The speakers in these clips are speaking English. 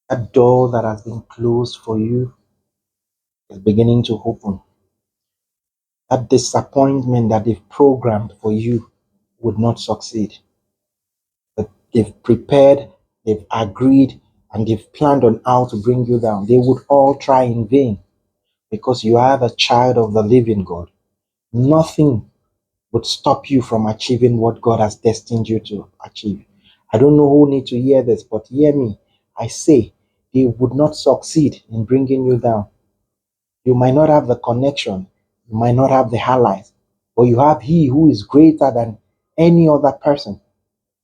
That door that has been closed for you is beginning to open. That disappointment that they've programmed for you would not succeed. That they've prepared, they've agreed, and they've planned on how to bring you down. They would all try in vain because you are the child of the living God. Nothing would stop you from achieving what God has destined you to achieve. I don't know who need to hear this, but hear me. I say they would not succeed in bringing you down. You might not have the connection, you might not have the allies, but you have He who is greater than any other person.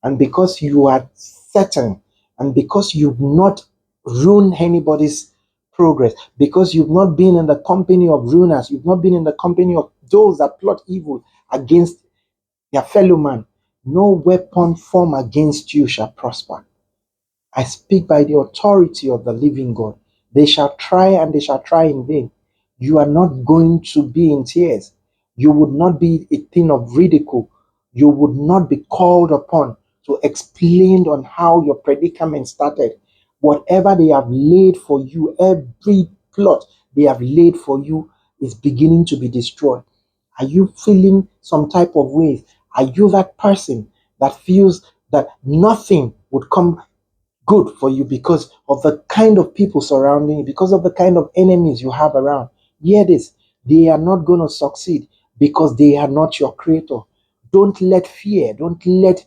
And because you are certain, and because you've not ruined anybody's progress, because you've not been in the company of ruiners, you've not been in the company of those that plot evil against their fellow man, no weapon formed against you shall prosper. I speak by the authority of the living God. They shall try and they shall try in vain. You are not going to be in tears. You would not be a thing of ridicule. You would not be called upon to explain on how your predicament started. Whatever they have laid for you, every plot they have laid for you is beginning to be destroyed. Are you feeling some type of ways? Are you that person that feels that nothing would come good for you because of the kind of people surrounding you, because of the kind of enemies you have around? Hear this, they are not going to succeed because they are not your creator. Don't let fear, don't let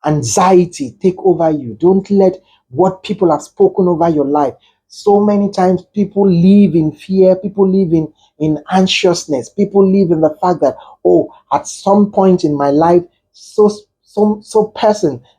anxiety take over you. Don't let what people have spoken over your life. So many times people live in fear, people live in anxiousness, people live in the fact that, oh, at some point in my life,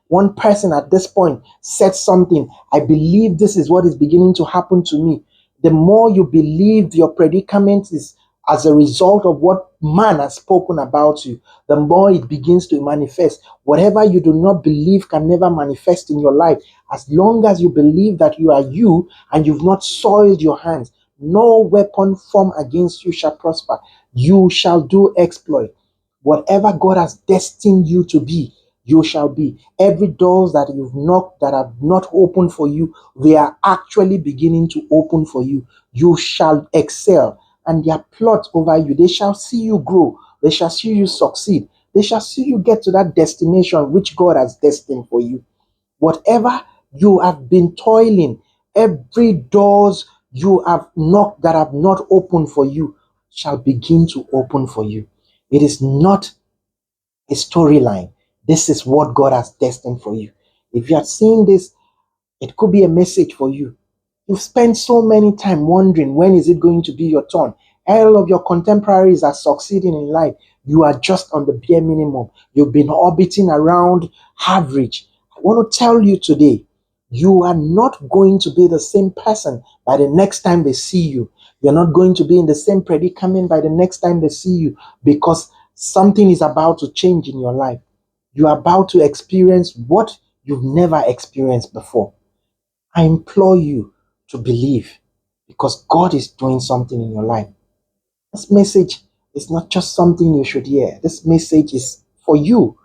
one person at this point said something. I believe this is what is beginning to happen to me. The more you believe your predicament is as a result of what man has spoken about you, the more it begins to manifest. Whatever you do not believe can never manifest in your life. As long as you believe that you are you and you've not soiled your hands, no weapon formed against you shall prosper. You shall do exploit. Whatever God has destined you to be, you shall be. Every doors that you've knocked that have not opened for you, they are actually beginning to open for you. You shall excel, and their plot over you, they shall see you grow. They shall see you succeed. They shall see you get to that destination which God has destined for you. Whatever you have been toiling, every doors you have knocked that have not opened for you shall begin to open for you. It is not a storyline. This is what God has destined for you. If you are seeing this, it could be a message for you. You've spent so many time wondering when is it going to be your turn. All of your contemporaries are succeeding in life. You are just on the bare minimum. You've been orbiting around average. I want to tell you today, you are not going to be the same person by the next time they see you. You're not going to be in the same predicament by the next time they see you because something is about to change in your life. You are about to experience what you've never experienced before. I implore you to believe because God is doing something in your life. This message is not just something you should hear. This message is for you.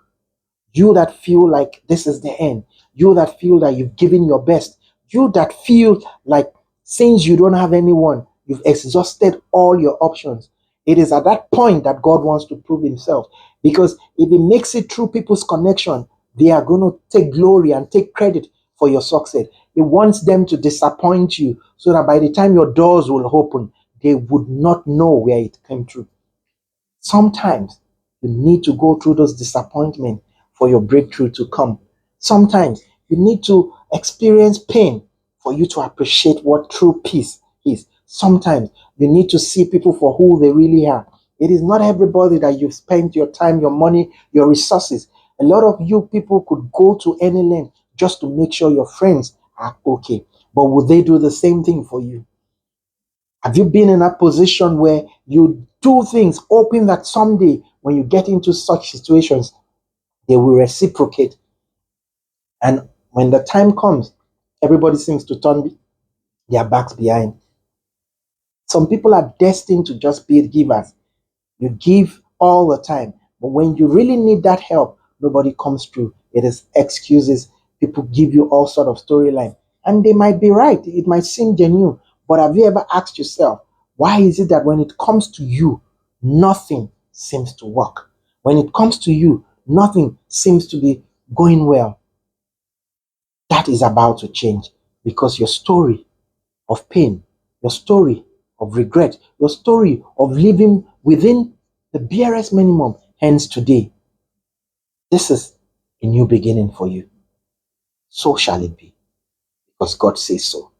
You that feel like this is the end. You that feel that you've given your best. You that feel like since you don't have anyone, you've exhausted all your options. It is at that point that God wants to prove himself. Because if he makes it through people's connection, they are going to take glory and take credit for your success. He wants them to disappoint you so that by the time your doors will open, they would not know where it came through. Sometimes you need to go through those disappointments for your breakthrough to come. Sometimes you need to experience pain for you to appreciate what true peace is. Sometimes you need to see people for who they really are. It is not everybody that you've spent your time, your money, your resources. A lot of you people could go to any length just to make sure your friends are okay. But would they do the same thing for you? Have you been in a position where you do things hoping that someday when you get into such situations, they will reciprocate? And when the time comes, everybody seems to turn their backs behind. Some people are destined to just be givers. You give all the time, but when you really need that help, nobody comes through. It is excuses. People give you all sort of storyline. And they might be right. It might seem genuine. But have you ever asked yourself, why is it that when it comes to you, nothing seems to work? When it comes to you, nothing seems to be going well. That is about to change because your story of pain, your story of regret, your story of living within the barest minimum ends today. This is a new beginning for you. So shall it be because God says so.